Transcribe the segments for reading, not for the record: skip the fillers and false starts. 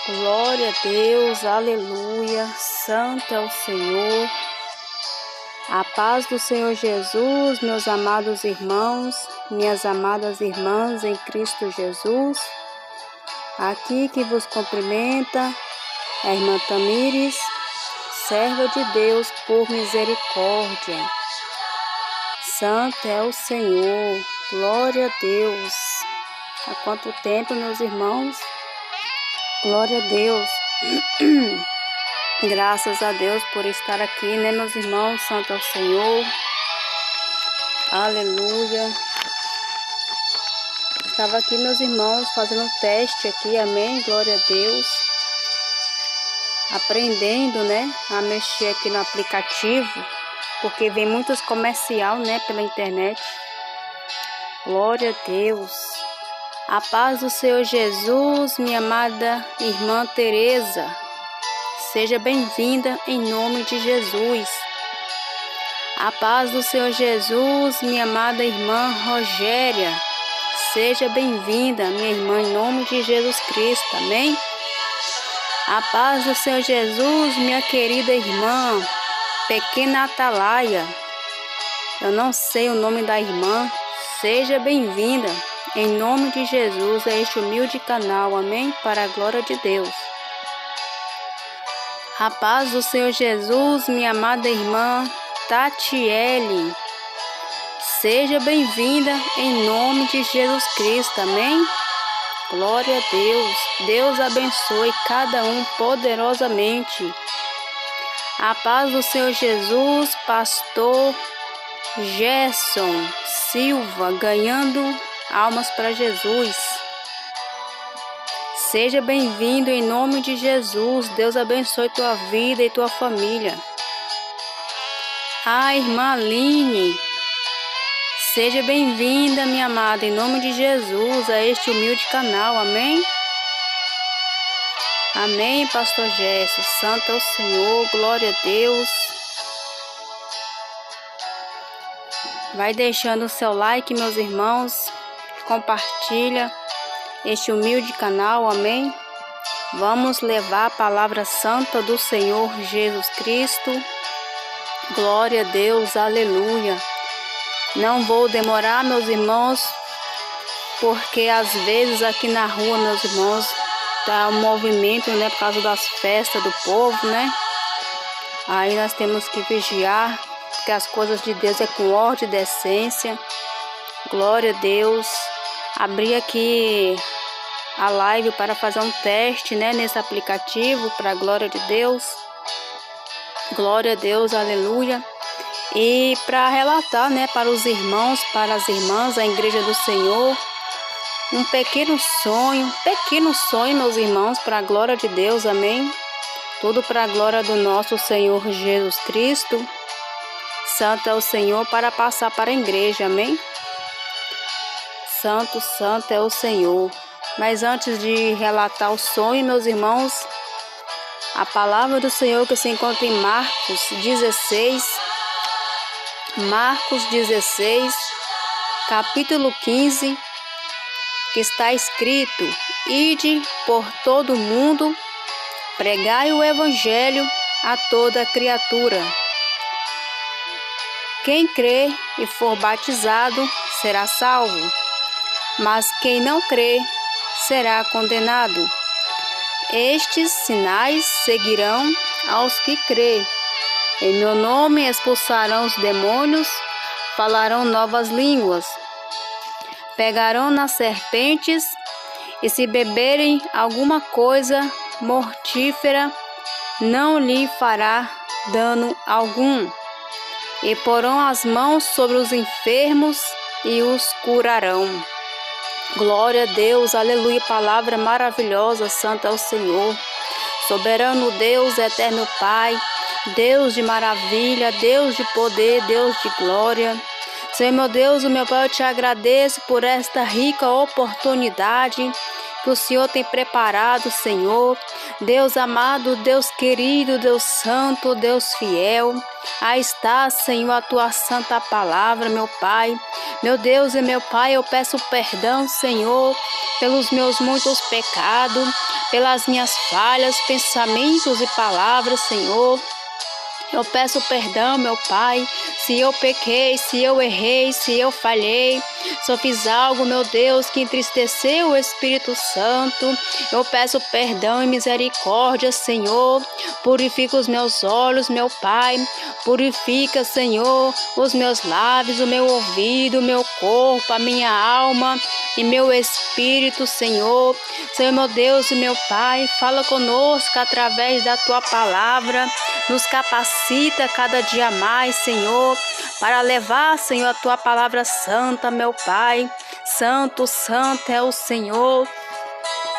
Glória a Deus, aleluia, santo é o Senhor. A paz do Senhor Jesus, meus amados irmãos, minhas amadas irmãs em Cristo Jesus. Aqui que vos cumprimenta a irmã Tamires, serva de Deus por misericórdia. Santo é o Senhor, glória a Deus. Há quanto tempo, meus irmãos? Glória a Deus. Graças a Deus por estar aqui, né, meus irmãos? Santo é o Senhor. Aleluia. Estava aqui, meus irmãos, fazendo um teste aqui, amém? Glória a Deus. Aprendendo, né, a mexer aqui no aplicativo, porque vem muitos comercial, né, pela internet. Glória a Deus. A paz do Senhor Jesus, minha amada irmã Teresa. Seja bem-vinda em nome de Jesus. A paz do Senhor Jesus, minha amada irmã Rogéria. Seja bem-vinda, minha irmã, em nome de Jesus Cristo. Amém? A paz do Senhor Jesus, minha querida irmã, pequena Atalaia. Eu não sei o nome da irmã. Seja bem-vinda, em nome de Jesus, a este humilde canal. Amém? Para a glória de Deus. A paz do Senhor Jesus, minha amada irmã Tatiele. Seja bem-vinda em nome de Jesus Cristo. Amém? Glória a Deus. Deus abençoe cada um poderosamente. A paz do Senhor Jesus, pastor Gerson Silva, ganhando almas para Jesus. Seja bem-vindo em nome de Jesus. Deus abençoe tua vida e tua família. A irmã Aline. Seja bem-vinda, minha amada, em nome de Jesus, a este humilde canal. Amém? Amém, pastor Gerson. Santo é o Senhor. Glória a Deus. Vai deixando o seu like, meus irmãos. Compartilha este humilde canal, amém? Vamos levar a palavra santa do Senhor Jesus Cristo. Glória a Deus, aleluia. Não vou demorar, meus irmãos, porque às vezes aqui na rua, meus irmãos, tá um movimento, né, por causa das festas do povo, né? Aí nós temos que vigiar, porque as coisas de Deus é com ordem e decência. Glória a Deus. Abri aqui a live para fazer um teste, né, nesse aplicativo, para a glória de Deus. Glória a Deus, aleluia. E para relatar, né, para os irmãos, para as irmãs, a igreja do Senhor, um pequeno sonho, meus irmãos, para a glória de Deus, amém? Tudo para a glória do nosso Senhor Jesus Cristo. Santo é o Senhor, para passar para a igreja, amém? Santo, santo é o Senhor. Mas antes de relatar o sonho, meus irmãos, a palavra do Senhor que se encontra em Marcos 16, capítulo 15, que está escrito: Ide por todo o mundo, pregai o evangelho a toda criatura. Quem crê e for batizado será salvo, mas quem não crê será condenado. Estes sinais seguirão aos que crêem. Em meu nome expulsarão os demônios, falarão novas línguas, pegarão nas serpentes, e se beberem alguma coisa mortífera, não lhe fará dano algum. E porão as mãos sobre os enfermos e os curarão. Glória a Deus, aleluia, palavra maravilhosa, santo é o Senhor. Soberano Deus, eterno Pai, Deus de maravilha, Deus de poder, Deus de glória. Senhor meu Deus, o meu Pai, eu te agradeço por esta rica oportunidade que o Senhor tem preparado, Senhor. Deus amado, Deus querido, Deus santo, Deus fiel. Aí está, Senhor, a tua santa palavra, meu Pai. Meu Deus e meu Pai, eu peço perdão, Senhor, pelos meus muitos pecados, pelas minhas falhas, pensamentos e palavras, Senhor. Eu peço perdão, meu Pai, se eu pequei, se eu errei, se eu falhei, se eu fiz algo, meu Deus, que entristeceu o Espírito Santo. Eu peço perdão e misericórdia, Senhor. Purifica os meus olhos, meu Pai. Purifica, Senhor, os meus lábios, o meu ouvido, o meu corpo, a minha alma e meu espírito, Senhor. Senhor, meu Deus e meu Pai, fala conosco através da tua palavra. Nos capacita cada dia mais, Senhor, para levar, Senhor, a tua palavra santa, meu Pai. Santo, santo é o Senhor.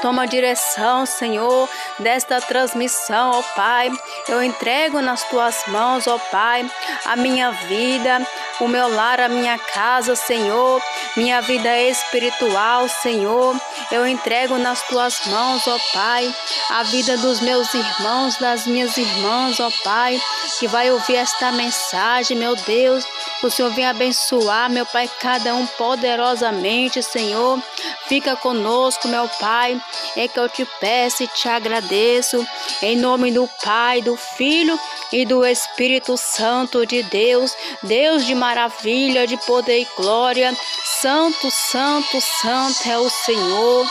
Toma a direção, Senhor, desta transmissão, ó Pai. Eu entrego nas tuas mãos, ó Pai, a minha vida, o meu lar, a minha casa, Senhor, minha vida espiritual, Senhor. Eu entrego nas tuas mãos, ó Pai, a vida dos meus irmãos, das minhas irmãs, ó Pai, que vai ouvir esta mensagem, meu Deus. O Senhor vem abençoar, meu Pai, cada um poderosamente, Senhor. Fica conosco, meu Pai. É que eu te peço e te agradeço. Em nome do Pai, do Filho e do Espírito Santo de Deus. Deus de maravilha, de poder e glória. Santo, santo, santo é o Senhor.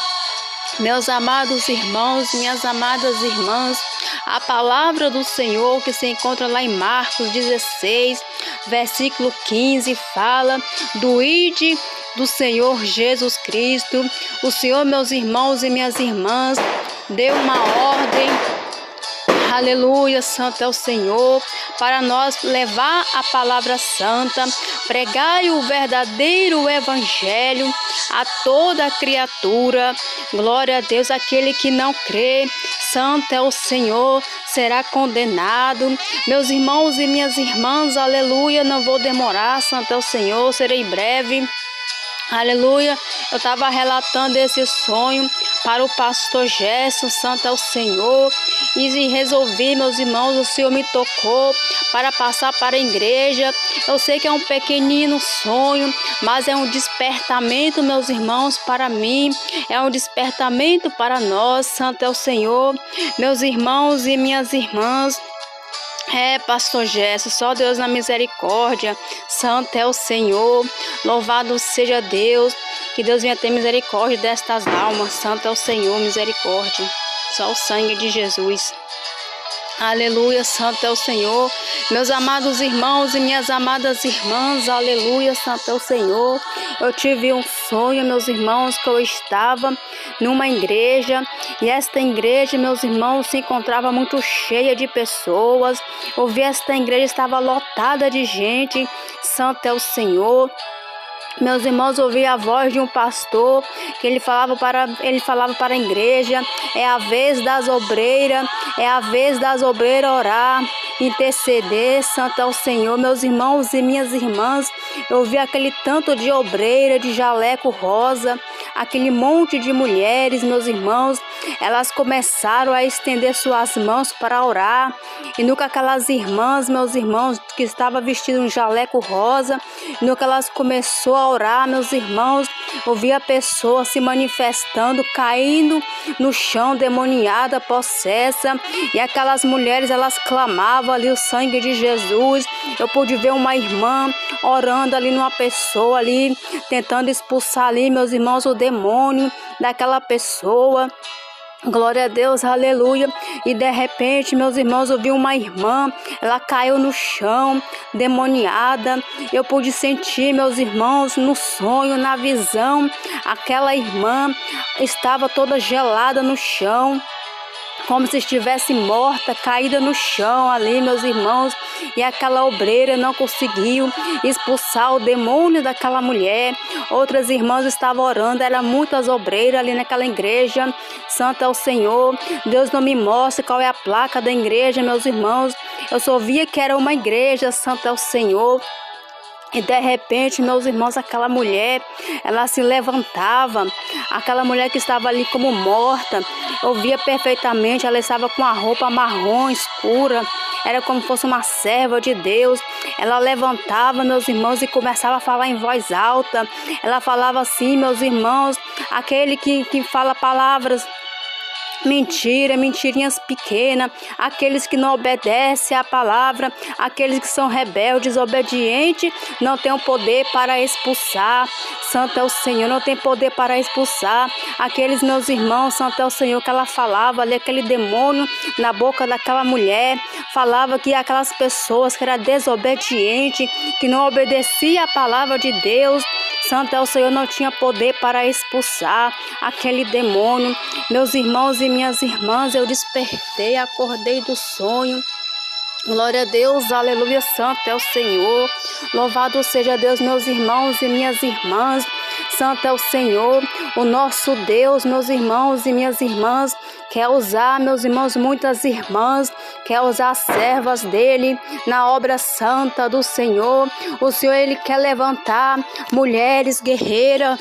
Meus amados irmãos, minhas amadas irmãs, a palavra do Senhor que se encontra lá em Marcos 16, versículo 15, fala do ide do Senhor Jesus Cristo. O Senhor, meus irmãos e minhas irmãs, deu uma ordem. Aleluia, santo é o Senhor, para nós levar a palavra santa, pregai o verdadeiro evangelho a toda criatura. Glória a Deus, aquele que não crê, santo é o Senhor, será condenado. Meus irmãos e minhas irmãs, aleluia, não vou demorar, santo é o Senhor, serei breve. Aleluia, eu estava relatando esse sonho para o pastor Gerson, santo é o Senhor, e resolvi, meus irmãos, o Senhor me tocou para passar para a igreja. Eu sei que é um pequenino sonho, mas é um despertamento, meus irmãos, para mim, é um despertamento para nós, santo é o Senhor, meus irmãos e minhas irmãs. Pastor Gerson, só Deus na misericórdia, santo é o Senhor, louvado seja Deus, que Deus venha ter misericórdia destas almas, santo é o Senhor, misericórdia, só o sangue de Jesus. Aleluia, santo é o Senhor, meus amados irmãos e minhas amadas irmãs, aleluia, santo é o Senhor. Eu tive um sonho, meus irmãos, que eu estava numa igreja, e esta igreja, meus irmãos, se encontrava muito cheia de pessoas. Eu vi esta igreja estava lotada de gente, santo é o Senhor. Meus irmãos, ouvi a voz de um pastor que ele falava para a igreja: é a vez das obreiras, orar, interceder, santo é o Senhor. Meus irmãos e minhas irmãs, eu vi aquele tanto de obreira, de jaleco rosa, aquele monte de mulheres, meus irmãos, elas começaram a estender suas mãos para orar, e nunca aquelas irmãs, meus irmãos, que estavam vestidas um jaleco rosa, nunca elas começou a orar, meus irmãos, eu vi a pessoa se manifestando, caindo no chão, demoniada, possessa, e aquelas mulheres, elas clamavam ali o sangue de Jesus. Eu pude ver uma irmã orando ali numa pessoa ali, tentando expulsar ali, meus irmãos, o demônio daquela pessoa. Glória a Deus, aleluia. E de repente, meus irmãos, eu vi uma irmã, ela caiu no chão, demoniada. Eu pude sentir, meus irmãos, no sonho, na visão, aquela irmã estava toda gelada no chão, como se estivesse morta, caída no chão ali, meus irmãos. E aquela obreira não conseguiu expulsar o demônio daquela mulher. Outras irmãs estavam orando, eram muitas obreiras ali naquela igreja. Santo é o Senhor. Deus não me mostra qual é a placa da igreja, meus irmãos. Eu só via que era uma igreja, santo é o Senhor. E de repente, meus irmãos, aquela mulher, ela se levantava, aquela mulher que estava ali como morta, eu via perfeitamente, ela estava com a roupa marrom escura, era como se fosse uma serva de Deus. Ela levantava, meus irmãos, e começava a falar em voz alta. Ela falava assim, meus irmãos, aquele que fala palavras mentirinhas pequenas, aqueles que não obedecem à palavra, aqueles que são rebeldes, obedientes, não tem o poder para expulsar. Santo é o Senhor, não tem poder para expulsar. Aqueles meus irmãos, santo é o Senhor, que ela falava ali, aquele demônio na boca daquela mulher, falava que aquelas pessoas que eram desobedientes, que não obedeciam à palavra de Deus, santo é o Senhor, não tinha poder para expulsar aquele demônio. Meus irmãos e minhas irmãs, eu despertei, acordei do sonho. Glória a Deus, aleluia, santo é o Senhor. Louvado seja Deus, meus irmãos e minhas irmãs. Santo é o Senhor, o nosso Deus, meus irmãos e minhas irmãs. Quer usar, meus irmãos, muitas irmãs, quer usar as servas dele na obra santa do Senhor. O Senhor, ele quer levantar mulheres guerreiras.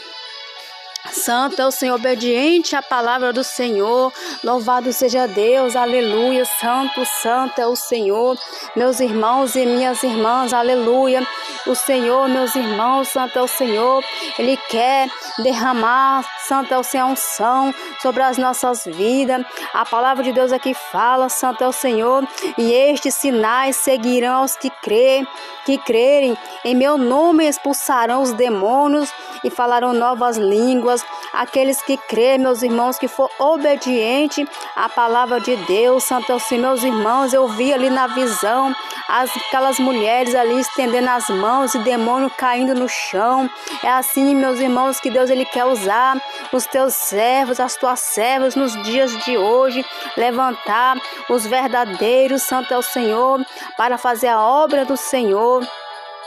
Santo é o Senhor, obediente à palavra do Senhor. Louvado seja Deus, aleluia. Santo, santo é o Senhor. Meus irmãos e minhas irmãs, aleluia. O Senhor, meus irmãos, santo é o Senhor. Ele quer derramar, santo é o Senhor, unção sobre as nossas vidas. A palavra de Deus aqui fala, santo é o Senhor. E estes sinais seguirão aos que crerem. Em meu nome expulsarão os demônios e falarão novas línguas. Aqueles que crêem, meus irmãos, que for obediente à palavra de Deus, santo é o Senhor. Meus irmãos, eu vi ali na visão aquelas mulheres ali estendendo as mãos e demônio caindo no chão. É assim, meus irmãos, que Deus ele quer usar os teus servos, as tuas servas nos dias de hoje, levantar os verdadeiros, santo é o Senhor, para fazer a obra do Senhor.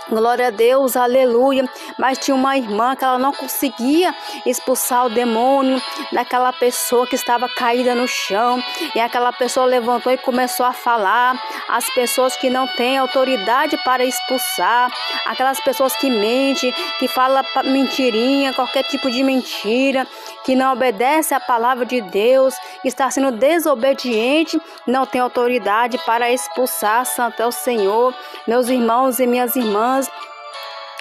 Glória a Deus, aleluia. Mas tinha uma irmã que ela não conseguia expulsar o demônio daquela pessoa que estava caída no chão. E aquela pessoa levantou e começou a falar. As pessoas que não têm autoridade para expulsar, aquelas pessoas que mentem, que falam mentirinha, qualquer tipo de mentira, que não obedece à palavra de Deus, que está sendo desobediente, não tem autoridade para expulsar. Santo é o Senhor. Meus irmãos e minhas irmãs,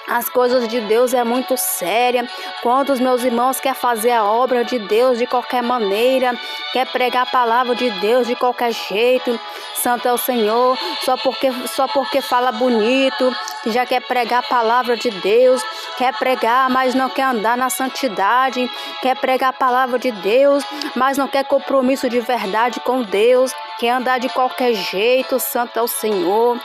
as coisas de Deus é muito séria. Quantos meus irmãos quer fazer a obra de Deus de qualquer maneira, quer pregar a palavra de Deus de qualquer jeito. Santo é o Senhor, só porque fala bonito, que já quer pregar a palavra de Deus, quer pregar, mas não quer andar na santidade, quer pregar a palavra de Deus, mas não quer compromisso de verdade com Deus, quer andar de qualquer jeito. Santo é o Senhor.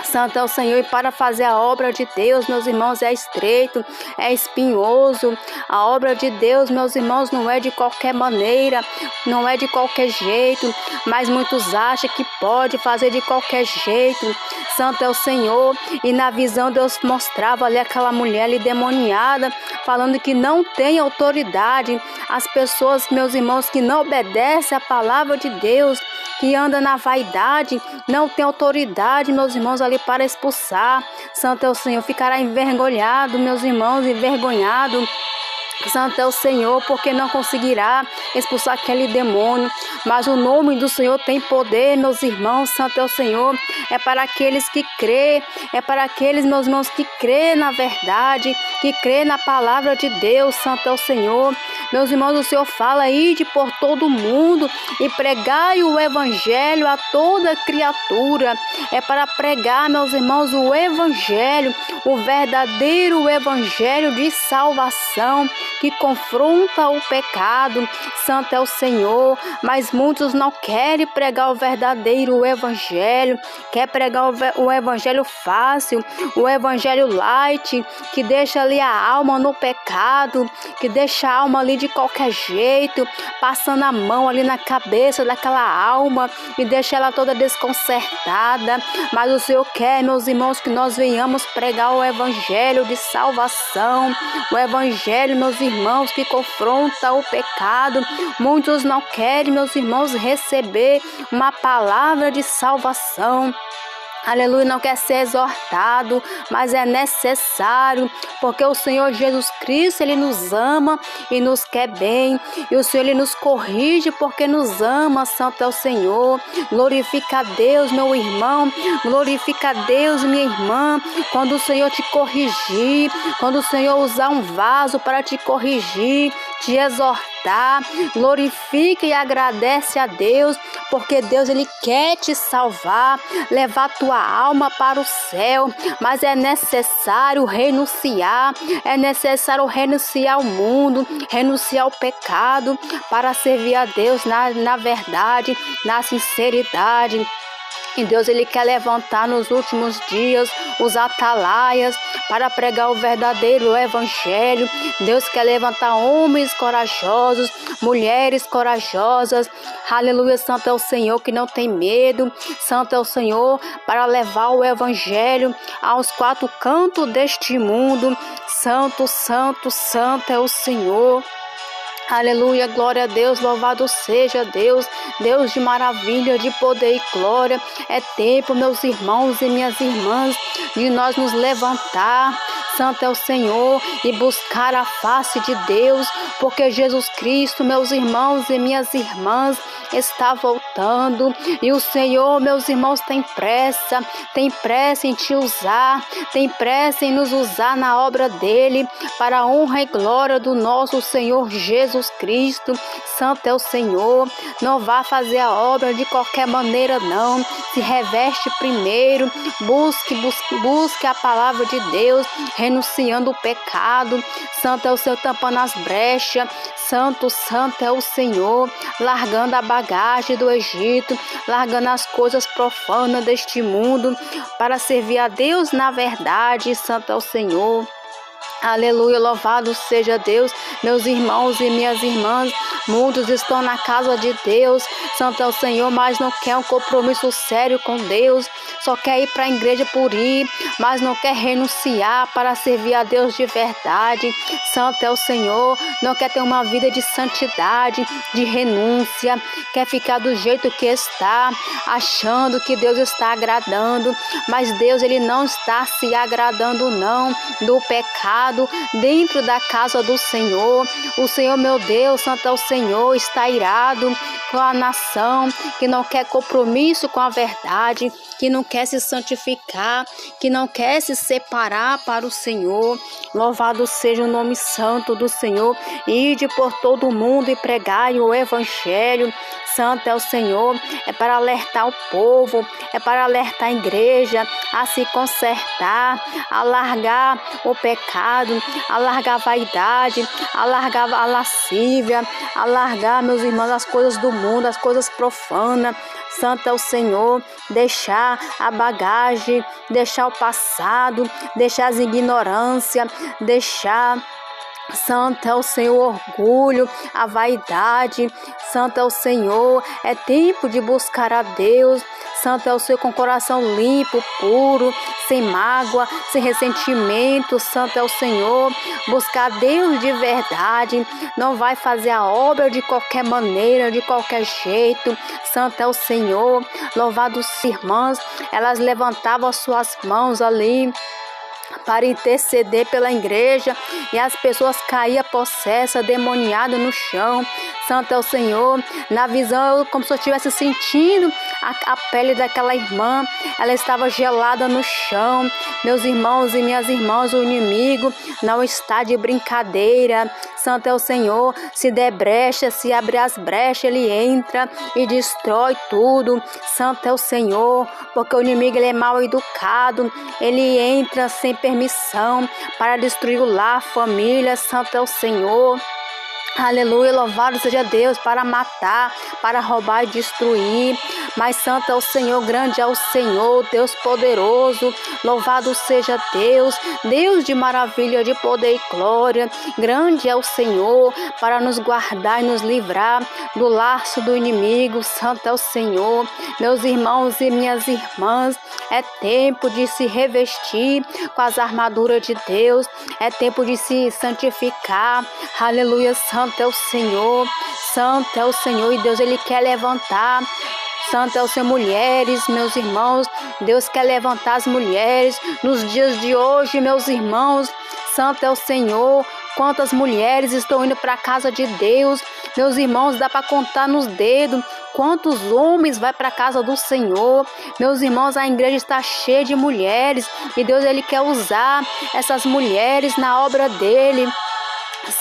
Santo é o Senhor, e para fazer a obra de Deus, meus irmãos, é estreito, é espinhoso. A obra de Deus, meus irmãos, não é de qualquer maneira, não é de qualquer jeito, mas muitos acham que pode fazer de qualquer jeito. Santo é o Senhor. E na visão Deus mostrava ali aquela mulher ali demoniada, falando que não tem autoridade. As pessoas, meus irmãos, que não obedecem à palavra de Deus, que anda na vaidade, não tem autoridade, meus irmãos, ali para expulsar. Santo é o Senhor, ficará envergonhado, meus irmãos, envergonhado. Santo é o Senhor, porque não conseguirá expulsar aquele demônio. Mas o nome do Senhor tem poder, meus irmãos. Santo é o Senhor. É para aqueles que crê, é para aqueles, meus irmãos, que crê na verdade, que crê na palavra de Deus. Santo é o Senhor. Meus irmãos, o Senhor fala: ide por todo mundo e pregai o evangelho a toda criatura. É para pregar, meus irmãos, o evangelho, o verdadeiro evangelho de salvação, que confronta o pecado. Santo é o Senhor. Mas muitos não querem pregar o verdadeiro evangelho, quer pregar o evangelho fácil, o evangelho light, que deixa ali a alma no pecado, que deixa a alma ali de qualquer jeito, passando a mão ali na cabeça daquela alma e deixa ela toda desconcertada. Mas o Senhor quer, meus irmãos, que nós venhamos pregar o evangelho de salvação, o evangelho, meus irmãos, que confronta o pecado. Muitos não querem, meus irmãos, receber uma palavra de salvação. Aleluia, não quer ser exortado, mas é necessário, porque o Senhor Jesus Cristo, Ele nos ama e nos quer bem, e o Senhor, Ele nos corrige porque nos ama. Santo é o Senhor. Glorifica a Deus, meu irmão, glorifica a Deus, minha irmã, quando o Senhor te corrigir, quando o Senhor usar um vaso para te corrigir, te exortar, glorifica e agradece a Deus, porque Deus, Ele quer te salvar, levar tua alma para o céu, mas é necessário renunciar, ao mundo, renunciar ao pecado, para servir a Deus na verdade, na sinceridade. E Deus, Ele quer levantar nos últimos dias os atalaias para pregar o verdadeiro evangelho. Deus quer levantar homens corajosos, mulheres corajosas. Aleluia, santo é o Senhor, que não tem medo. Santo é o Senhor para levar o evangelho aos quatro cantos deste mundo. Santo, santo, santo é o Senhor. Aleluia, glória a Deus, louvado seja Deus, Deus de maravilha, de poder e glória. É tempo, meus irmãos e minhas irmãs, de nós nos levantar, santo é o Senhor, e buscar a face de Deus, porque Jesus Cristo, meus irmãos e minhas irmãs, está voltando, e o Senhor, meus irmãos, tem pressa em te usar, tem pressa em nos usar na obra dele, para a honra e glória do nosso Senhor Jesus Cristo. Santo é o Senhor. Não vá fazer a obra de qualquer maneira, não. Se reveste primeiro, busque a palavra de Deus, renunciando o pecado. Santo é o Senhor, tampando as brechas. Santo, santo é o Senhor, largando a bagagem do Egito, largando as coisas profanas deste mundo, para servir a Deus na verdade. Santo é o Senhor. Aleluia, louvado seja Deus, meus irmãos e minhas irmãs. Muitos estão na casa de Deus, santo é o Senhor, mas não quer um compromisso sério com Deus. Só quer ir para a igreja por ir, mas não quer renunciar para servir a Deus de verdade. Santo é o Senhor, não quer ter uma vida de santidade, de renúncia. Quer ficar do jeito que está, achando que Deus está agradando. Mas Deus, Ele não está se agradando não do pecado dentro da casa do Senhor. O Senhor, meu Deus, santo é o Senhor, está irado com a nação que não quer compromisso com a verdade, que não quer se santificar, que não quer se separar para o Senhor. Louvado seja o nome santo do Senhor. Ide por todo o mundo e pregai o evangelho. Santo é o Senhor, é para alertar o povo, é para alertar a igreja a se consertar, a largar o pecado, a largar a vaidade, a largar a lascívia, a largar, meus irmãos, as coisas do mundo, as coisas profanas. Santo é o Senhor, deixar a bagagem, deixar o passado, deixar as ignorâncias, deixar... Santo é o Senhor, orgulho, a vaidade. Santo é o Senhor, é tempo de buscar a Deus. Santo é o Senhor, com coração limpo, puro, sem mágoa, sem ressentimento. Santo é o Senhor, buscar Deus de verdade. Não vai fazer a obra de qualquer maneira, de qualquer jeito. Santo é o Senhor. Louvados irmãs, elas levantavam as suas mãos ali para interceder pela igreja, e as pessoas caíam possessas, demoniadas no chão. Santo é o Senhor. Na visão, como se eu estivesse sentindo a pele daquela irmã, ela estava gelada no chão. Meus irmãos e minhas irmãs, o inimigo não está de brincadeira. Santo é o Senhor. Se der brecha, se abrir as brechas, ele entra e destrói tudo. Santo é o Senhor, porque o inimigo, ele é mal educado, ele entra sem permissão para destruir o lar, a família. Santo é o Senhor. Aleluia, louvado seja Deus, para matar, para roubar e destruir. Mas santo é o Senhor, grande é o Senhor, Deus poderoso. Louvado seja Deus, Deus de maravilha, de poder e glória. Grande é o Senhor, para nos guardar e nos livrar do laço do inimigo. Santo é o Senhor. Meus irmãos e minhas irmãs, é tempo de se revestir com as armaduras de Deus. É tempo de se santificar. Aleluia, santo é o Senhor. Santo é o Senhor, e Deus, ele quer levantar Santo é o Senhor, mulheres, meus irmãos. Deus quer levantar as mulheres nos dias de hoje, meus irmãos. Santo é o Senhor. Quantas mulheres estão indo para a casa de Deus. Meus irmãos, dá para contar nos dedos. Quantos homens vai para a casa do Senhor. Meus irmãos, a igreja está cheia de mulheres. E Deus, Ele quer usar essas mulheres na obra dEle.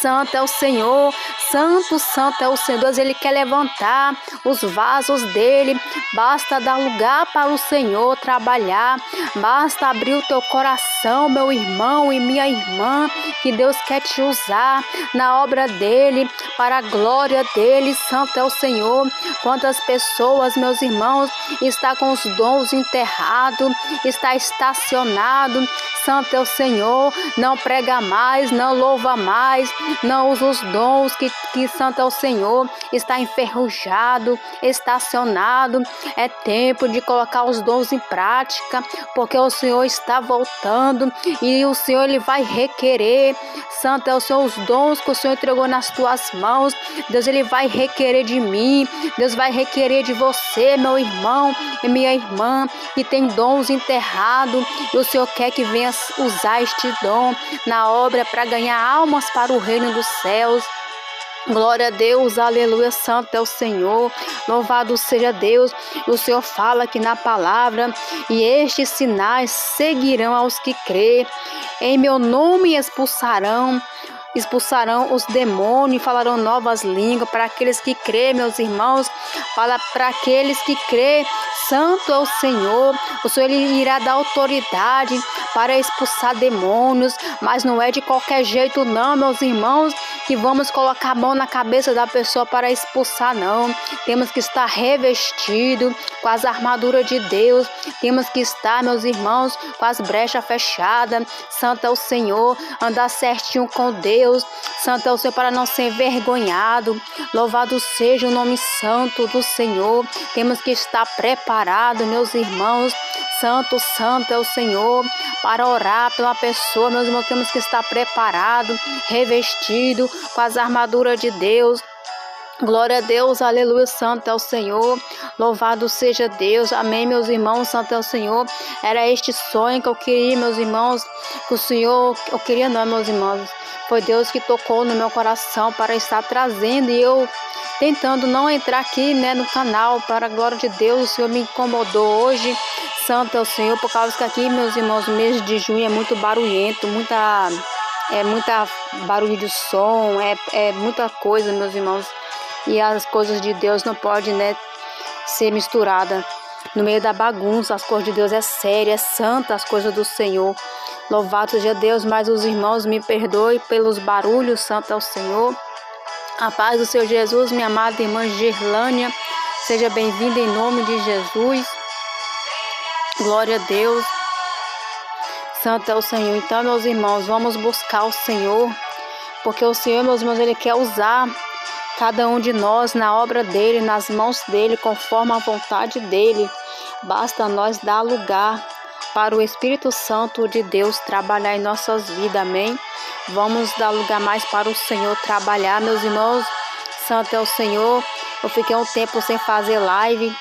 Santo é o Senhor, santo, santo é o Senhor. Deus, Ele quer levantar os vasos dEle. Basta dar lugar para o Senhor trabalhar. Basta abrir o teu coração, meu irmão e minha irmã, que Deus quer te usar na obra dEle, para a glória dEle. Santo é o Senhor. Quantas pessoas, meus irmãos, está com os dons enterrados, está estacionado. Santo é o Senhor. Não prega mais, não louva mais, não usa os dons que santo é o Senhor, está enferrujado, estacionado. É tempo de colocar os dons em prática, porque o Senhor está voltando e o Senhor, Ele vai requerer. Santo é o Senhor, os dons que o Senhor entregou nas tuas mãos, Deus, Ele vai requerer de mim. Deus vai requerer de você, meu irmão e minha irmã, que tem dons enterrados, e o Senhor quer que venha usar este dom na obra para ganhar almas para o reino dos céus. Glória a Deus, aleluia, santo é o Senhor, louvado seja Deus. O Senhor fala aqui na palavra: e estes sinais seguirão aos que crê, em meu nome expulsarão os demônios, falarão novas línguas. Para aqueles que crê, meus irmãos, fala para aqueles que crê. Santo é o Senhor. O Senhor, Ele irá dar autoridade para expulsar demônios, mas não é de qualquer jeito não, meus irmãos, que vamos colocar a mão na cabeça da pessoa para expulsar, não. Temos que estar revestido com as armaduras de Deus. Temos que estar, meus irmãos, com as brechas fechadas. Santo é o Senhor. Andar certinho com Deus. Santo é o Senhor, para não ser envergonhado. Louvado seja o nome santo do Senhor. Temos que estar preparados, meus irmãos. Santo, santo é o Senhor. Para orar pela pessoa, meus irmãos, temos que estar preparados, revestidos com as armaduras de Deus. Glória a Deus, aleluia, santo é o Senhor, louvado seja Deus, amém, meus irmãos, santo é o Senhor. Era este sonho que eu queria, meus irmãos, que o Senhor, eu queria não, meus irmãos, foi Deus que tocou no meu coração para estar trazendo, e eu tentando não entrar aqui, no canal, para a glória de Deus. O Senhor me incomodou hoje, santo é o Senhor, por causa que aqui, meus irmãos, o mês de junho é muito barulhento, muita barulho de som, é muita coisa, meus irmãos. E as coisas de Deus não podem, ser misturadas no meio da bagunça. As coisas de Deus é séria, é santa, as coisas do Senhor. Louvado seja Deus, mas os irmãos me perdoem pelos barulhos, santo é o Senhor. A paz do Senhor Jesus, minha amada irmã Gerlânia, seja bem-vinda em nome de Jesus. Glória a Deus. Santo é o Senhor. Então, meus irmãos, vamos buscar o Senhor, porque o Senhor, meus irmãos, Ele quer usar cada um de nós na obra dEle, nas mãos dEle, conforme a vontade dEle. Basta nós dar lugar para o Espírito Santo de Deus trabalhar em nossas vidas, amém? Vamos dar lugar mais para o Senhor trabalhar, meus irmãos. Santo é o Senhor. Eu fiquei um tempo sem fazer live.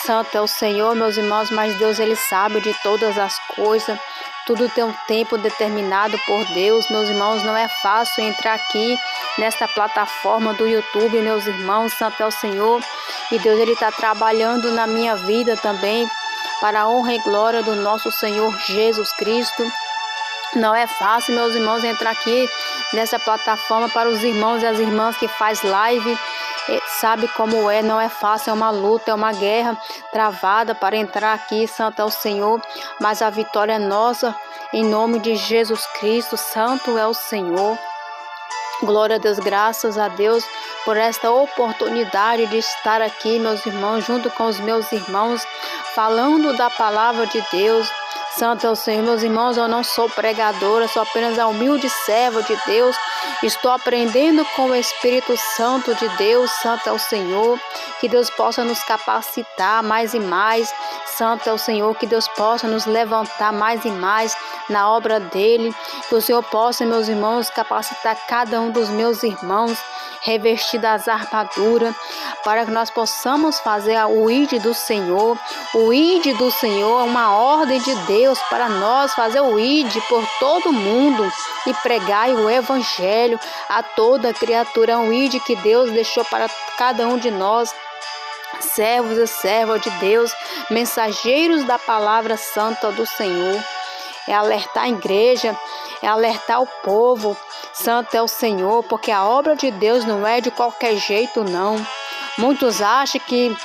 Santo é o Senhor, meus irmãos, mas Deus, Ele sabe de todas as coisas. Tudo tem um tempo determinado por Deus, meus irmãos. Não é fácil entrar aqui nesta plataforma do YouTube, meus irmãos. Santo é o Senhor. E Deus, Ele está trabalhando na minha vida também, para a honra e glória do nosso Senhor Jesus Cristo. Não é fácil, meus irmãos, entrar aqui nessa plataforma. Para os irmãos e as irmãs que faz live, sabe como é, não é fácil, é uma luta, é uma guerra travada para entrar aqui, santo é o Senhor, mas a vitória é nossa, em nome de Jesus Cristo, santo é o Senhor. Glória a Deus, graças a Deus por esta oportunidade de estar aqui, meus irmãos, junto com os meus irmãos, falando da palavra de Deus. Santo é o Senhor. Meus irmãos, eu não sou pregadora, sou apenas a humilde serva de Deus. Estou aprendendo com o Espírito Santo de Deus. Santo é o Senhor. Que Deus possa nos capacitar mais e mais. Santo é o Senhor. Que Deus possa nos levantar mais e mais na obra dele. Que o Senhor possa, meus irmãos, capacitar cada um dos meus irmãos, revestir das armaduras, para que nós possamos fazer o ID do Senhor. O ID do Senhor é uma ordem de Deus para nós fazer o ID por todo mundo e pregar o Evangelho a toda criatura. É um ID que Deus deixou para cada um de nós, servos e servas de Deus, mensageiros da palavra santa do Senhor. É alertar a igreja, é alertar o povo. Santo é o Senhor, porque a obra de Deus não é de qualquer jeito, não. Muitos acham que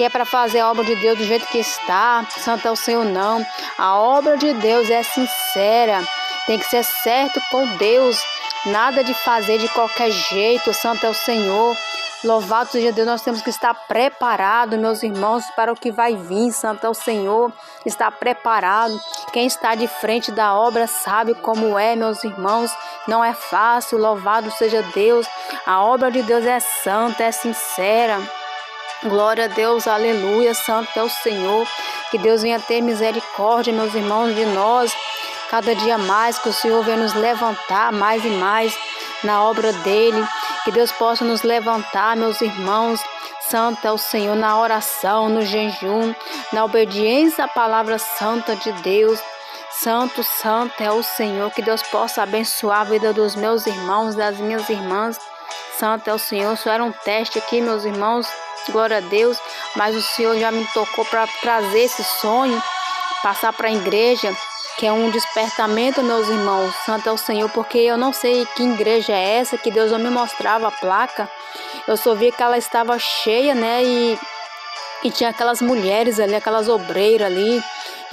é para fazer a obra de Deus do jeito que está. Santo é o Senhor, não. A obra de Deus é sincera, tem que ser certo com Deus. Nada de fazer de qualquer jeito. Santo é o Senhor. Louvado seja Deus, nós temos que estar preparados, meus irmãos, para o que vai vir. Santo é o Senhor, está preparado. Quem está de frente da obra sabe como é, meus irmãos. Não é fácil, louvado seja Deus. A obra de Deus é santa, é sincera. Glória a Deus, aleluia, santo é o Senhor. Que Deus venha ter misericórdia, meus irmãos, de nós. Cada dia mais que o Senhor venha nos levantar mais e mais na obra dele. Que Deus possa nos levantar, meus irmãos. Santo é o Senhor, na oração, no jejum, na obediência à palavra santa de Deus. Santo, santo é o Senhor. Que Deus possa abençoar a vida dos meus irmãos, das minhas irmãs. Santo é o Senhor. Isso era um teste aqui, meus irmãos. Glória a Deus. Mas o Senhor já me tocou para trazer esse sonho, passar para a igreja, que é um despertamento, meus irmãos. Santo é o Senhor, porque eu não sei que igreja é essa, que Deus não me mostrava a placa. Eu só vi que ela estava cheia, né, e tinha aquelas mulheres ali, aquelas obreiras ali,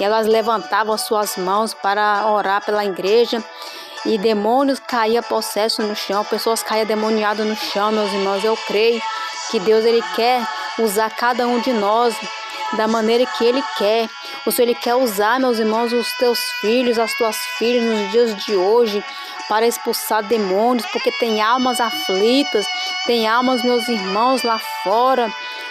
e elas levantavam as suas mãos para orar pela igreja, e demônios caíam possessos no chão, pessoas caíam demoniadas no chão, meus irmãos. Eu creio que Deus, Ele quer usar cada um de nós da maneira que Ele quer. O Senhor, Ele quer usar, meus irmãos, os teus filhos, as tuas filhas nos dias de hoje para expulsar demônios, porque tem almas aflitas, tem almas, meus irmãos, lá fora,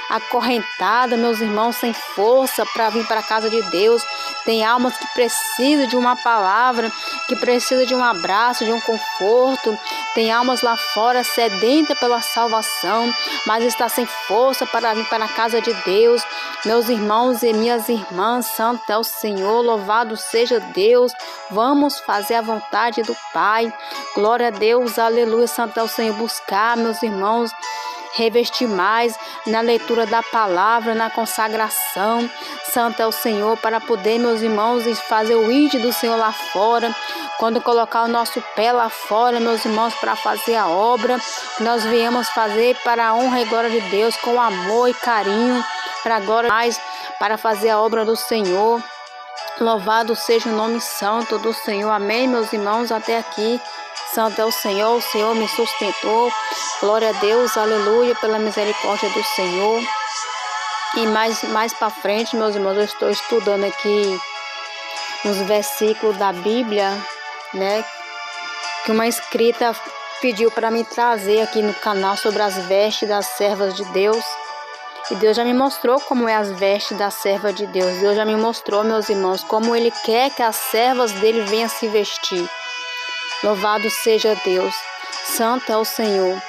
acorrentada, meus irmãos, sem força para vir para a casa de Deus. Tem almas que precisam de uma palavra, que precisam de um abraço, de um conforto. Tem almas lá fora sedentas pela salvação, mas está sem força para vir para a casa de Deus. Meus irmãos e minhas irmãs, santo é o Senhor, louvado seja Deus. Vamos fazer a vontade do Pai. Glória a Deus, aleluia, santo é o Senhor. Buscar, meus irmãos, revestir mais na leitura da palavra, na consagração. Santo é o Senhor, para poder, meus irmãos, fazer o ID do Senhor lá fora. Quando colocar o nosso pé lá fora, meus irmãos, para fazer a obra que nós viemos fazer para a honra e glória de Deus, com amor e carinho, para agora mais, para fazer a obra do Senhor. Louvado seja o nome santo do Senhor. Amém, meus irmãos, até aqui. Santo é o Senhor me sustentou. Glória a Deus, aleluia, pela misericórdia do Senhor. E mais para frente, meus irmãos, eu estou estudando aqui uns versículos da Bíblia, né, que uma inscrita pediu para me trazer aqui no canal sobre as vestes das servas de Deus. E Deus já me mostrou como é as vestes da serva de Deus. Deus já me mostrou, meus irmãos, como Ele quer que as servas dele venham se vestir. Louvado seja Deus. Santo é o Senhor.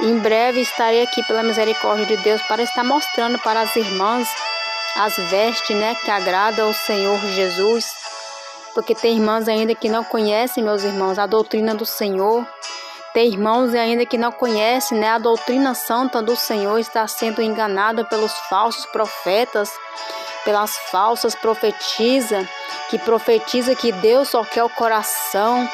Em breve estarei aqui pela misericórdia de Deus para estar mostrando para as irmãs as vestes, né, que agradam ao Senhor Jesus. Porque tem irmãs ainda que não conhecem, meus irmãos, a doutrina do Senhor. Tem irmãos ainda que não conhecem, né, a doutrina santa do Senhor, está sendo enganada pelos falsos profetas, pelas falsas profetisas, que profetiza que Deus só quer o coração,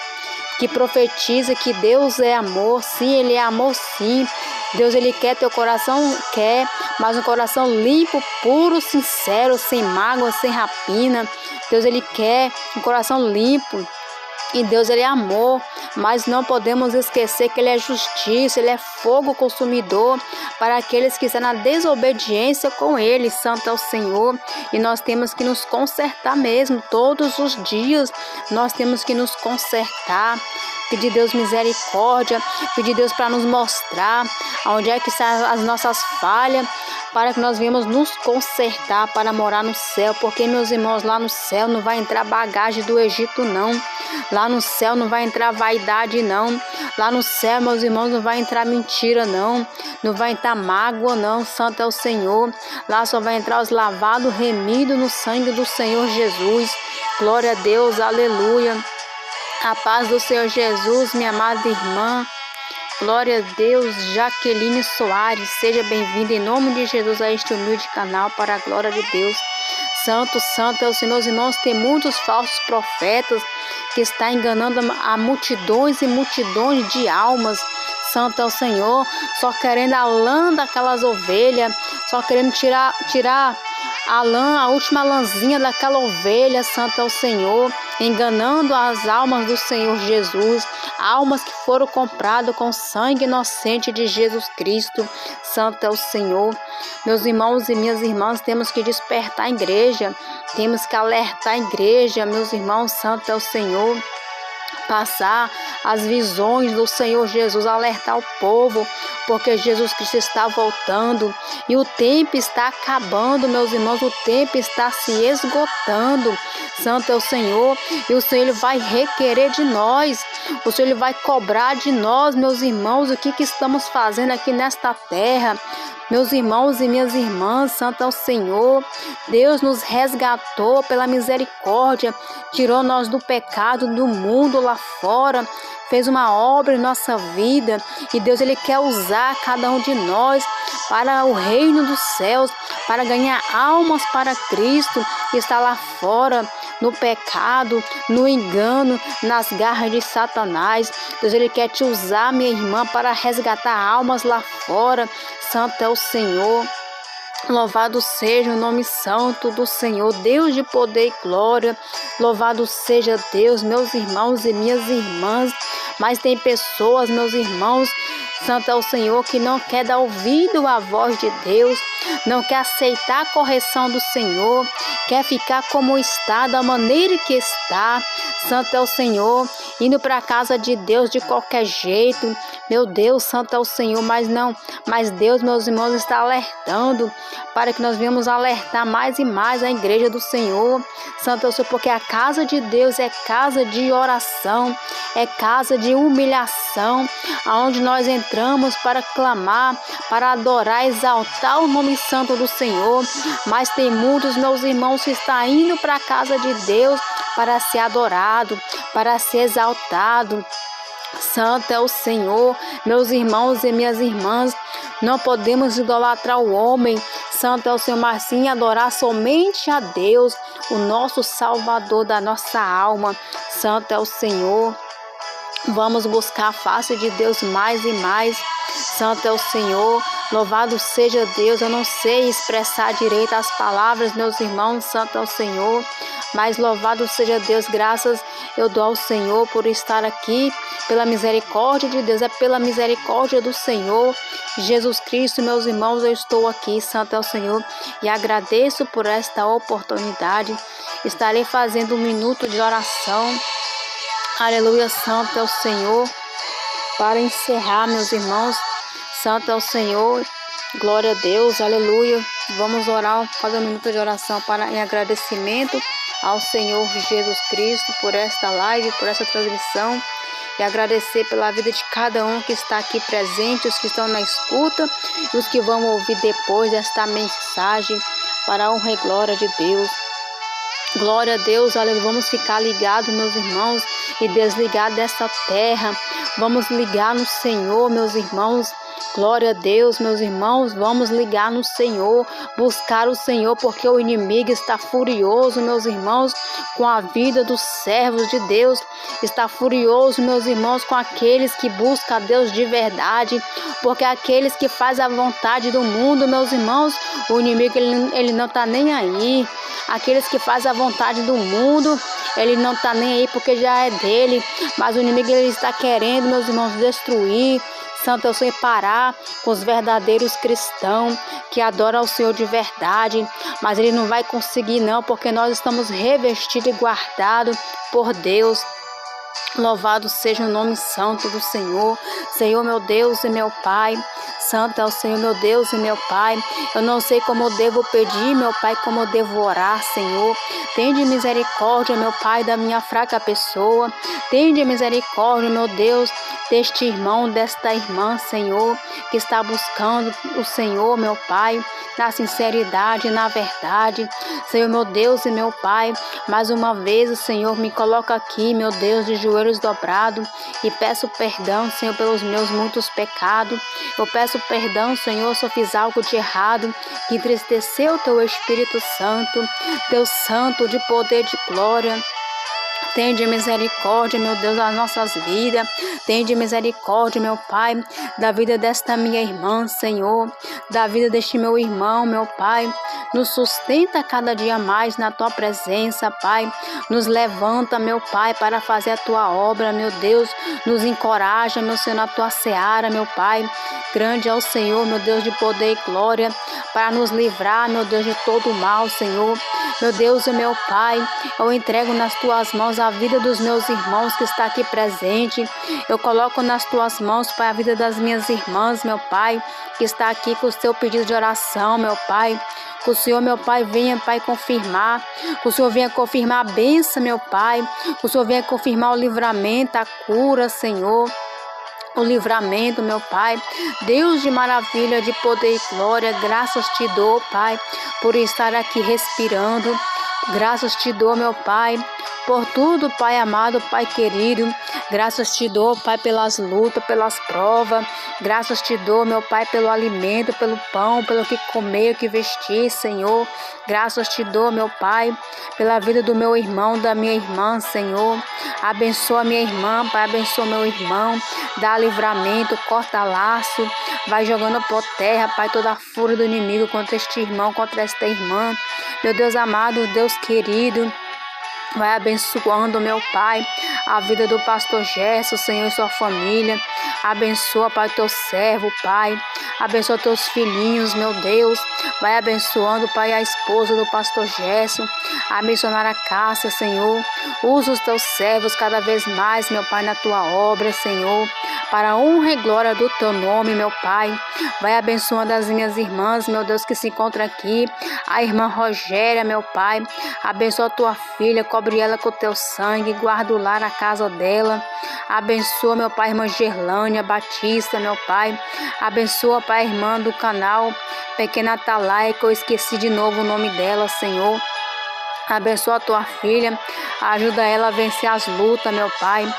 que profetiza que Deus é amor. Sim, Ele é amor, sim. Deus, Ele quer teu coração, quer, mas um coração limpo, puro, sincero, sem mágoa, sem rapina. Deus, Ele quer um coração limpo. E Deus, Ele é amor. mas não podemos esquecer que Ele é justiça, Ele é fogo consumidor para aqueles que estão na desobediência com Ele. Santo é o Senhor, e nós temos que nos consertar mesmo, todos os dias nós temos que nos consertar, pedir Deus misericórdia, pedir Deus para nos mostrar onde é que estão as nossas falhas, para que nós venhamos nos consertar para morar no céu, porque, meus irmãos, lá no céu não vai entrar bagagem do Egito, não. Lá no céu não vai entrar vaidade, não. Lá no céu, meus irmãos, não vai entrar mentira, não. Não vai entrar mágoa, não. Santo é o Senhor. Lá só vai entrar os lavados, remidos no sangue do Senhor Jesus. Glória a Deus, aleluia. A paz do Senhor Jesus, minha amada irmã. Glória a Deus, Jaqueline Soares, seja bem-vinda em nome de Jesus a este humilde canal para a glória de Deus. Santo, santo é o Senhor. Meus irmãos, tem muitos falsos profetas que estão enganando a multidões e multidões de almas. Santo é o Senhor, só querendo a lã daquelas ovelhas, só querendo tirar a lã, a última lãzinha daquela ovelha. Santo é o Senhor, enganando as almas do Senhor Jesus, almas que foram compradas com sangue inocente de Jesus Cristo. Santo é o Senhor. Meus irmãos e minhas irmãs, temos que despertar a igreja, temos que alertar a igreja, meus irmãos. Santo é o Senhor. Passar as visões do Senhor Jesus, alertar o povo, porque Jesus Cristo está voltando e o tempo está acabando, meus irmãos, o tempo está se esgotando. Santo é o Senhor, e o Senhor Ele vai requerer de nós, o Senhor Ele vai cobrar de nós, meus irmãos, o que estamos fazendo aqui nesta terra. Meus irmãos e minhas irmãs, santo é o Senhor. Deus nos resgatou pela misericórdia, tirou nós do pecado, do mundo lá fora, fez uma obra em nossa vida, e Deus Ele quer usar cada um de nós para o reino dos céus, para ganhar almas para Cristo, que está lá fora, no pecado, no engano, nas garras de Satanás. Deus Ele quer te usar, minha irmã, para resgatar almas lá fora. Santo é o Senhor. Louvado seja o nome santo do Senhor, Deus de poder e glória. Louvado seja Deus, meus irmãos e minhas irmãs. Mas tem pessoas, meus irmãos, santo é o Senhor, que não quer dar ouvido à voz de Deus, não quer aceitar a correção do Senhor, quer ficar como está, da maneira que está. Santo é o Senhor, indo para a casa de Deus de qualquer jeito. Meu Deus, santo é o Senhor, mas Deus, meus irmãos, está alertando para que nós venhamos alertar mais e mais a igreja do Senhor. Santo é o Senhor, porque a casa de Deus é casa de oração, é casa de humilhação, aonde nós entramos para clamar, para adorar, exaltar o nome santo do Senhor. Mas tem muitos, meus irmãos, que estão indo para a casa de Deus para ser adorado, para ser exaltado. Santo é o Senhor, meus irmãos e minhas irmãs. Não podemos idolatrar o homem. Santo é o Senhor, mas sim adorar somente a Deus, o nosso Salvador da nossa alma. Santo é o Senhor. Vamos buscar a face de Deus mais e mais. Santo é o Senhor. Louvado seja Deus. Eu não sei expressar direito as palavras, meus irmãos. Santo é o Senhor. Mas louvado seja Deus. Graças eu dou ao Senhor por estar aqui. Pela misericórdia de Deus. É pela misericórdia do Senhor Jesus Cristo, meus irmãos, eu estou aqui. Santo é o Senhor. E agradeço por esta oportunidade. Estarei fazendo um minuto de oração. Aleluia, santo é o Senhor. Para encerrar, meus irmãos, santo é o Senhor. Glória a Deus, aleluia. Vamos orar, fazer um minuto de oração em agradecimento ao Senhor Jesus Cristo por esta live, por essa transmissão. E agradecer pela vida de cada um que está aqui presente, os que estão na escuta e os que vão ouvir depois esta mensagem, para a honra e glória de Deus. Glória a Deus, aleluia. Vamos ficar ligados, meus irmãos, e desligar dessa terra. Vamos ligar no Senhor, meus irmãos. Glória a Deus, meus irmãos, vamos ligar no Senhor, buscar o Senhor, porque o inimigo está furioso, meus irmãos, com a vida dos servos de Deus. Está furioso, meus irmãos, com aqueles que buscam a Deus de verdade, porque aqueles que fazem a vontade do mundo, meus irmãos, o inimigo ele não está nem aí. Aqueles que fazem a vontade do mundo, ele não está nem aí porque já é dele, mas o inimigo ele está querendo, meus irmãos, destruir. Santo é o Senhor, parar com os verdadeiros cristãos que adoram ao Senhor de verdade, mas ele não vai conseguir não, porque nós estamos revestidos e guardados por Deus. Louvado seja o nome santo do Senhor. Senhor, meu Deus e meu Pai. Santo é o Senhor, meu Deus e meu Pai. Eu não sei como eu devo pedir, meu Pai, como eu devo orar, Senhor. Tende misericórdia, meu Pai, da minha fraca pessoa. Tende misericórdia, meu Deus, deste irmão, desta irmã, Senhor, que está buscando o Senhor, meu Pai, na sinceridade, na verdade. Senhor, meu Deus e meu Pai, mais uma vez o Senhor me coloca aqui, meu Deus, de joelhos dobrados, e peço perdão, Senhor, pelos meus muitos pecados. Eu peço perdão, Senhor, se eu fiz algo de errado, que entristeceu o Teu Espírito Santo, Deus Santo, de poder, de glória. Tende misericórdia, meu Deus, das nossas vidas. Tende misericórdia, meu Pai, da vida desta minha irmã, Senhor, da vida deste meu irmão, meu Pai. Nos sustenta cada dia mais na Tua presença, Pai. Nos levanta, meu Pai, para fazer a Tua obra, meu Deus. Nos encoraja, meu Senhor, na Tua seara, meu Pai. Grande é o Senhor, meu Deus, de poder e glória, para nos livrar, meu Deus, de todo o mal, Senhor. Meu Deus e meu Pai, eu entrego nas Tuas mãos a vida dos meus irmãos que está aqui presente. Eu coloco nas Tuas mãos, Pai, a vida das minhas irmãs, meu Pai, que está aqui com o seu pedido de oração, meu Pai. Que o Senhor, meu Pai, venha, Pai, confirmar. Que o Senhor venha confirmar a bênção, meu Pai. Que o Senhor venha confirmar o livramento, a cura, Senhor. O livramento, meu Pai. Deus de maravilha, de poder e glória, graças te dou, Pai, por estar aqui respirando. Graças te dou, meu Pai, por tudo, Pai amado, Pai querido. Graças te dou, Pai, pelas lutas, pelas provas. Graças te dou, meu Pai, pelo alimento, pelo pão, pelo que comer, o que vestir, Senhor. Graças te dou, meu Pai, pela vida do meu irmão, da minha irmã, Senhor. Abençoa minha irmã, Pai, abençoa meu irmão. Dá livramento, corta laço. Vai jogando por terra, Pai, toda a fúria do inimigo contra este irmão, contra esta irmã. Meu Deus amado, Deus querido. Vai abençoando, meu Pai, a vida do pastor Gerson, Senhor, e sua família. Abençoa, Pai, teu servo, Pai. Abençoa teus filhinhos, meu Deus. Vai abençoando, Pai, a esposa do pastor Gerson. A missionária Cássia, Senhor. Usa os teus servos cada vez mais, meu Pai, na tua obra, Senhor. Para a honra e glória do teu nome, meu Pai. Vai abençoando as minhas irmãs, meu Deus, que se encontram aqui. A irmã Rogéria, meu Pai. Abençoa a tua filha, cobre ela com o teu sangue, guarda o lar, a casa dela. Abençoa, meu Pai, a irmã Gerlânia Batista, meu Pai. Abençoa, Pai, a irmã do canal Pequena Atalaia, que eu esqueci de novo o nome dela, Senhor. Abençoa a tua filha, ajuda ela a vencer as lutas, meu Pai.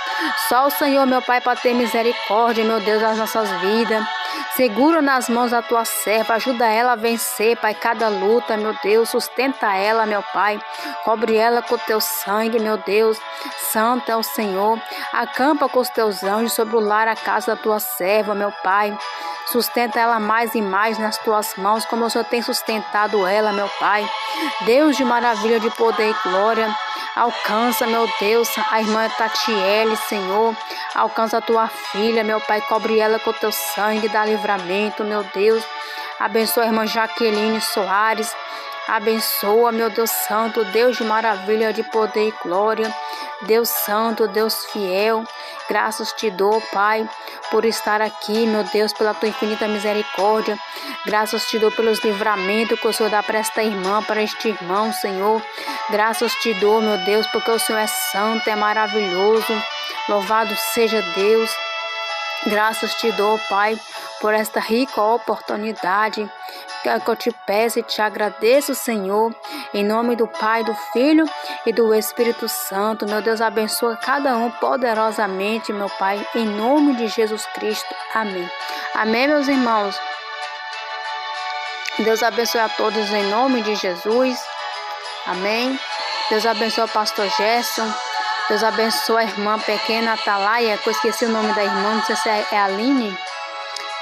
Só o Senhor, meu Pai, para ter misericórdia, meu Deus, das nossas vidas. Segura nas mãos da tua serva, ajuda ela a vencer, Pai, cada luta, meu Deus. Sustenta ela, meu Pai. Cobre ela com o teu sangue, meu Deus. Santo é o Senhor. Acampa com os teus anjos sobre o lar, a casa da tua serva, meu Pai. Sustenta ela mais e mais nas tuas mãos, como o Senhor tem sustentado ela, meu Pai. Deus de maravilha, de poder e glória. Alcança, meu Deus, a irmã Tatiele, Senhor. Alcança a tua filha, meu Pai. Cobre ela com o teu sangue, dá livramento, meu Deus. Abençoa a irmã Jaqueline Soares. Abençoa, meu Deus santo, Deus de maravilha, de poder e glória. Deus santo, Deus fiel. Graças te dou, Pai, por estar aqui, meu Deus, pela tua infinita misericórdia. Graças te dou pelos livramentos que o Senhor dá para esta irmã, para este irmão, Senhor. Graças te dou, meu Deus, porque o Senhor é santo, é maravilhoso. Louvado seja Deus. Graças te dou, Pai, por esta rica oportunidade que eu te peço e te agradeço, Senhor, em nome do Pai, do Filho e do Espírito Santo. Meu Deus, abençoa cada um poderosamente, meu Pai, em nome de Jesus Cristo. Amém. Amém, meus irmãos. Deus abençoe a todos em nome de Jesus. Amém. Deus abençoe o pastor Gerson. Deus abençoe a irmã pequena Atalaia, que eu esqueci o nome da irmã, não sei se é Aline.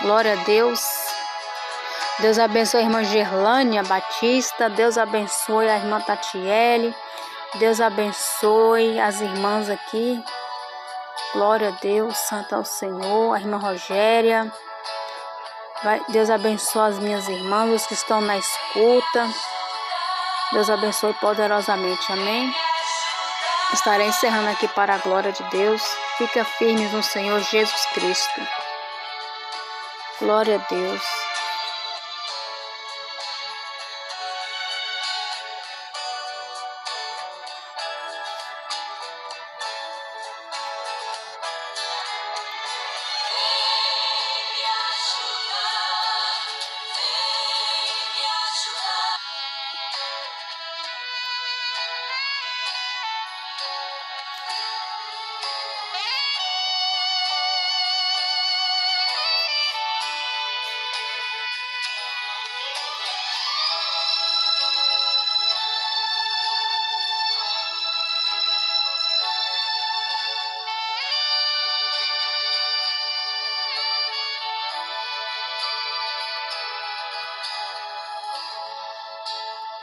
Glória a Deus. Deus abençoe a irmã Gerlânia Batista. Deus abençoe a irmã Tatiele. Deus abençoe as irmãs aqui. Glória a Deus, santo ao Senhor. A irmã Rogéria. Deus abençoe as minhas irmãs, os que estão na escuta. Deus abençoe poderosamente. Amém. Estarei encerrando aqui para a glória de Deus. Fica firmes no Senhor Jesus Cristo. Glória a Deus.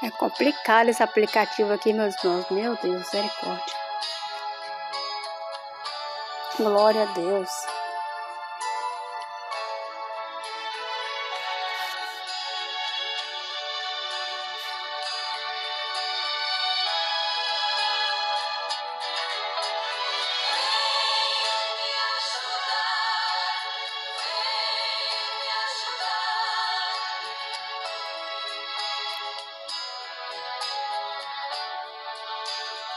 É complicado esse aplicativo aqui, meus irmãos. Meu Deus, misericórdia. Glória a Deus.